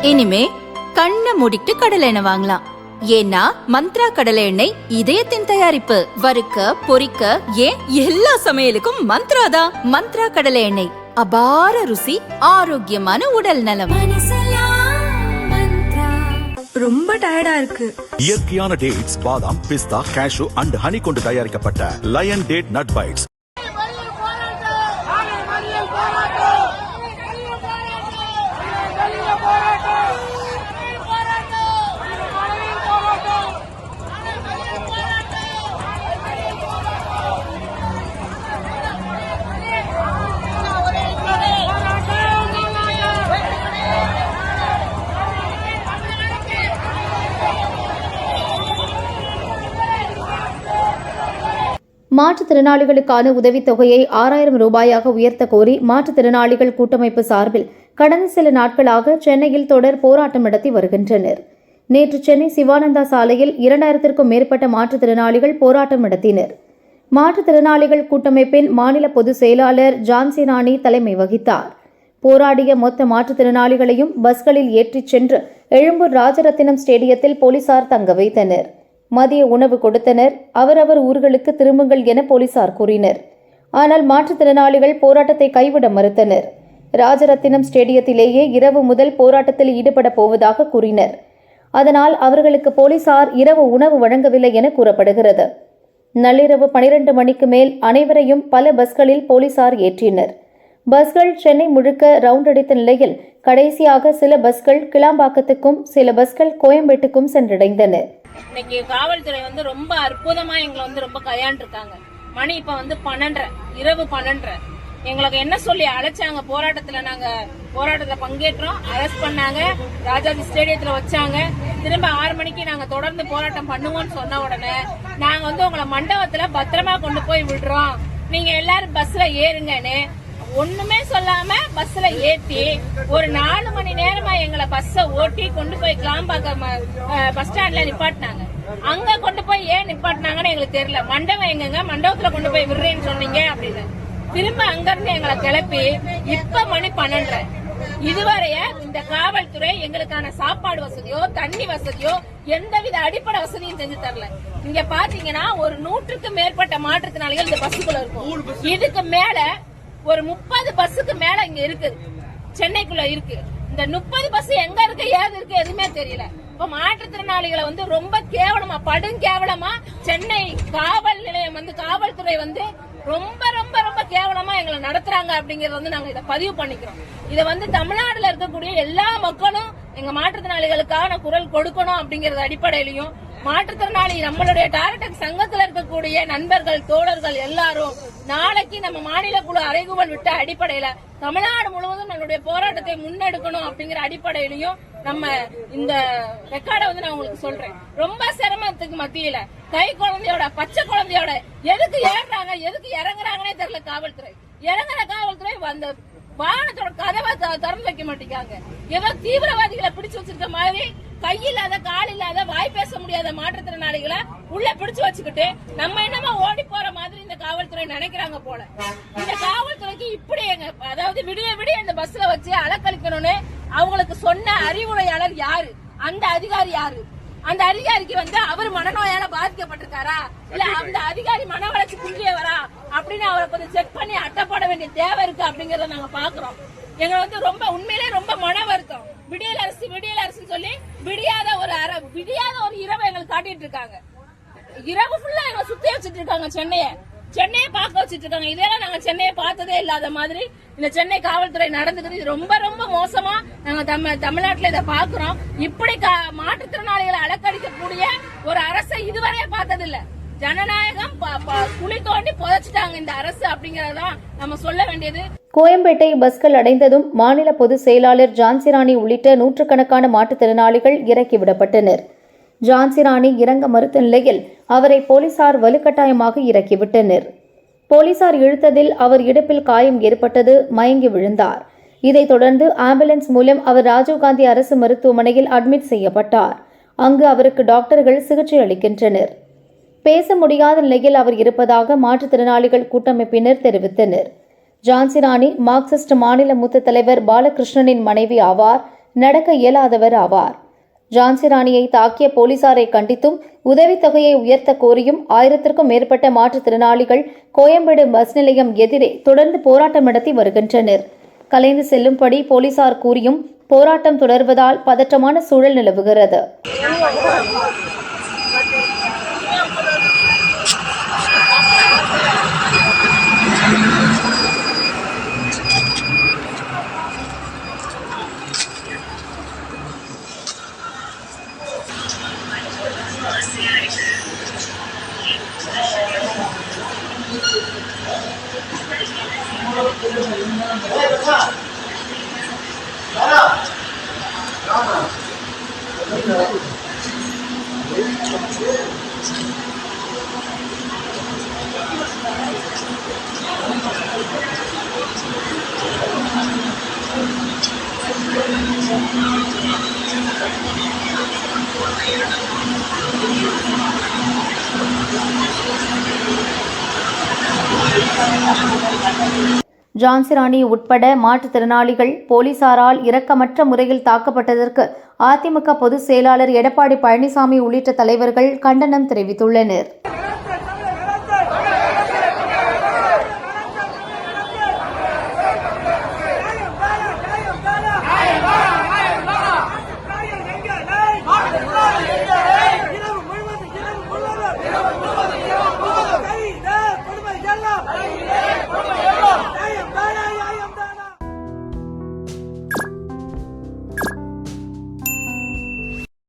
இனிமே கண்ணை மூடிட்டு கடலை எண்ணெய் வாங்கலாம். ஏன்னா மந்த்ரா கடலை எண்ணெய் இதயத்தின் தயாரிப்பு. வறுக்க பொரிக்க ஏன் எல்லா சமையலுக்கும் மந்த்ரா தான். மந்த்ரா கடலை எண்ணெய், அபார ருசி, ஆரோக்கியமான உடல் நலம். ரொம்ப டயர்டா இருக்கு. இயற்கையான டேட்ஸ், பாதாம், பிஸ்தா, கேஷு அண்ட் ஹனி கொண்டு தயாரிக்கப்பட்ட லயன் டேட் நட் பைட்ஸ். மாற்றுத்திறனாளிகளுக்கான உதவித்தொகையை 6000 ரூபாயாக உயர்த்த கோரி மாற்றுத்திறனாளிகள் கூட்டமைப்பு சார்பில் கடந்த சில நாட்களாக சென்னையில் தொடர் போராட்டம் நடத்தி வருகின்றனர். நேற்று சென்னை சிவானந்தா சாலையில் 2000க்கும் மேற்பட்ட மாற்றுத்திறனாளிகள் போராட்டம் நடத்தினர். மாற்றுத்திறனாளிகள் கூட்டமைப்பின் மாநில பொதுச் செயலாளர் ஜான்சி ராணி தலைமை வகித்தார். போராடிய மொத்த மாற்றுத்திறனாளிகளையும் பஸ்களில் ஏற்றிச் சென்று எழும்பூர் ராஜரத்தினம் ஸ்டேடியத்தில் போலீசார் தங்க வைத்தனர். மதிய உணவு கொடுத்தனர். அவரவர் ஊர்களுக்கு திரும்புங்கள் என போலீசார் கூறினர். ஆனால் மாற்றுத்திறனாளிகள் போராட்டத்தை கைவிட மறுத்தனர். ராஜரத்தினம் ஸ்டேடியத்திலேயே இரவு முதல் போராட்டத்தில் ஈடுபட போவதாக கூறினர். அதனால் அவர்களுக்கு போலீசார் இரவு உணவு வழங்கவில்லை என கூறப்படுகிறது. நள்ளிரவு 12 மணிக்கு மேல் அனைவரையும் பல பஸ்களில் போலீசார் ஏற்றினர். பஸ்கள் சென்னை முழுக்க ரவுண்ட் அடித்த நிலையில் கடைசியாக சில பஸ்கள் கிளாம்பாக்கத்துக்கும் சில பஸ்கள் கோயம்பேட்டுக்கும் சென்றடைந்தன. இன்னைக்கு காவல்துறை ரொம்ப அற்புதமா எங்களை ரொம்ப கையாண்டிருக்காங்க. மணி இப்ப 12:30, இரவு 12:30. எங்களுக்கு என்ன சொல்லி அழைச்சாங்க? போராட்டத்துல பங்கேற்றோம், அரெஸ்ட் பண்ணாங்க, ராஜாஜி ஸ்டேடியத்துல வச்சாங்க. திரும்ப 6 மணிக்கு நாங்க தொடர்ந்து போராட்டம் பண்ணுவோம்னு சொன்ன உடனே நாங்க உங்களை மண்டபத்துல பத்திரமா கொண்டு போய் விடுறோம், நீங்க எல்லாரும் பஸ்ல ஏறுங்கன்னு ஒண்ணுமே சொல்லாம பஸ்ல ஏத்தி ஒரு 4 மணி நேரமா எங்களை பஸ்ஸ ஓட்டி கொண்டு போய் கிளாம்பாக்கம் பஸ் ஸ்டாண்ட்ல நிப்பாட்டினாங்க. அங்க கொண்டு போய் ஏன் நிப்பாட்டினாங்கன்னு எங்களுக்கு தெரியல. மண்டபம் எங்க, மண்டபத்துல கொண்டு போய் விடுறேன்னு சொன்னீங்க அப்படின்னு. திரும்ப அங்க இருந்து எங்களை கிளப்பி இப்ப மணி 12:30. இதுவரைய இந்த காவல்துறை எங்களுக்கான சாப்பாடு வசதியோ தண்ணி வசதியோ எந்தவித அடிப்படை வசதியும் செஞ்சு தரல. இங்க பாத்தீங்கன்னா ஒரு 100க்கும் மேற்பட்ட மாற்றுத்திறனாளிகள் இந்த பஸ்ஸுக்குள்ள இருக்கும். இதுக்கு மேல ஒரு 30 பஸ்ஸுக்கு மேல இங்க இருக்குது, சென்னைக்குள்ள இருக்கு. இந்த 30 பஸ் எங்க இருக்கு, ஏது இருக்கு, எதுவுமே தெரியல. இப்ப மாற்றுத்திறனாளிகளை ரொம்ப கேவலமா, படுங்கேவலமா சென்னை காவல் நிலையம் காவல்துறை ரொம்ப ரொம்ப ரொம்ப கேவலமா எங்களை நடத்துறாங்க அப்படிங்கறது நாங்க இதை பதிவு பண்ணிக்கிறோம். இதை தமிழ்நாடுல இருக்கக்கூடிய எல்லா மக்களும் எங்க மாற்றுத்திறனாளிகளுக்கான குரல் கொடுக்கணும் அப்படிங்கறது அடிப்படையிலையும், மாற்றுத்திறனாளி நம்மளுடைய டாரடெக் சங்கத்துல இருக்கக்கூடிய நண்பர்கள் தோழர்கள் எல்லாரும் நாளைக்கு நம்ம மாநில குழு அறைகூவல் விட்ட அடிப்படையில தமிழ்நாடு முழுவதும் நம்மளுடைய போராட்டத்தை முன்னெடுக்கணும் அப்படிங்கிற அடிப்படையிலையும் நம்ம இந்த ரெக்கார்டை நான் உங்களுக்கு சொல்றேன். ரொம்ப சிரமத்துக்கு மத்தியில கை குழந்தையோட பச்சை குழந்தையோட எதுக்கு ஏறுறாங்க எதுக்கு இறங்குறாங்கன்னே தெரியல. காவல்துறை இறங்குற காவல்துறை அந்த வாகனத்தோட கதவை திறந்து வைக்க மாட்டேங்காங்க. ஏதோ தீவிரவாதிகளை பிடிச்சு வச்சிருக்க மாதிரி கையில்லாத கால் இல்லாத வாய் பேச முடியாத மாற்றுத்திறனாளிகளை உள்ள பிடிச்சு வச்சுக்கிட்டு நம்ம என்னமா ஓடி போற மாதிரி இந்த காவல்துறை நினைக்கிறாங்க போல. இந்த காவல்துறைக்கு இப்படி அதாவது விடிய விடிய இந்த பஸ்ல வச்சு அலக்கழிக்கணும்னு அவங்களுக்கு சொன்ன அறிவுரையாளர் யாரு? அந்த அதிகாரி யாரு? அந்த அதிகாரிக்கு அவர் மனநோயால பாதிக்கப்பட்டிருக்காரா, இல்ல அந்த அதிகாரி மன வளர்ச்சி குன்றியவரா அப்படின்னு அவரை கொஞ்சம் செக் பண்ணி அட்டப்பட வேண்டிய தேவை இருக்கு அப்படிங்கறத நாங்க பாக்குறோம். எங்க ரொம்ப உண்மையிலே ரொம்ப மன வருத்தம். விடியல் அரசு சொல்லி விடியாத ஒரு இரவு எங்களுக்கு காட்டிட்டு இருக்காங்க. இரவு ஃபுல்லா எங்களை சுத்தி வச்சுட்டு இருக்காங்க. சென்னையை பார்க்க வச்சுட்டு இருக்காங்க. இதெல்லாம் நாங்க சென்னையை பார்த்ததே இல்லாத மாதிரி இந்த சென்னை காவல்துறை நடந்துக்கிறது. இது ரொம்ப ரொம்ப மோசமா நாங்க தமிழ்நாட்டுல இதை பாக்குறோம். இப்படி மாற்றுத்திறனாளிகளை அலக்கடிக்கக்கூடிய ஒரு அரசை இதுவரையே பார்த்ததில்லை. ஜனநாயகம் குழி தோண்டி புதைச்சிட்டாங்க இந்த அரசு அப்படிங்கறதான் நம்ம சொல்ல வேண்டியது. கோயம்பேட்டை பஸ்கள் அடைந்ததும் மாநில பொதுச் செயலாளர் ஜான்சி ராணி உள்ளிட்ட நூற்றுக்கணக்கான மாற்றுத்திறனாளிகள் இறக்கிவிடப்பட்டனர். ஜான்சி ராணி இறங்க மறுத்த நிலையில் அவரை போலீசார் வலுக்கட்டாயமாக இறக்கிவிட்டனர். போலீசார் இழுத்ததில் அவர் இடுப்பில் காயம் ஏற்பட்டது, மயங்கி விழுந்தார். இதைத் தொடர்ந்து ஆம்புலன்ஸ் மூலம் அவர் ராஜீவ்காந்தி அரசு மருத்துவமனையில் அட்மிட் செய்யப்பட்டார். அங்கு அவருக்கு டாக்டர்கள் சிகிச்சை அளிக்கின்றனர். பேச முடியாத நிலையில் அவர் இருப்பதாக மாற்றுத்திறனாளிகள் கூட்டமைப்பினர் தெரிவித்தனர். ஜான்சி ராணி மார்க்சிஸ்ட் மாநில மூத்த தலைவர் பாலகிருஷ்ணனின் மனைவி ஆவார். நடக்க இயலாதவர் ஆவார். ஜான்சி ராணியை தாக்கிய போலீசாரை கண்டித்தும் உதவித்தொகையை உயர்த்த கோரியும் 1000க்கும் மேற்பட்ட மாற்றுத்திறனாளிகள் கோயம்பேடு பஸ் நிலையம் எதிரே தொடர்ந்து போராட்டம் நடத்தி வருகின்றனர். கலைந்து செல்லும்படி போலீசார் கூறியும் போராட்டம் தொடர்வதால் பதற்றமான சூழல் நிலவுகிறது. ஜான்சி ராணி உட்பட மாற்றுத்திறனாளிகள் போலீசாரால் இரக்கமற்ற முறையில் தாக்கப்பட்டதற்கு அதிமுக பொதுச் செயலாளர் எடப்பாடி பழனிசாமி உள்ளிட்ட தலைவர்கள் கண்டனம் தெரிவித்துள்ளனர்.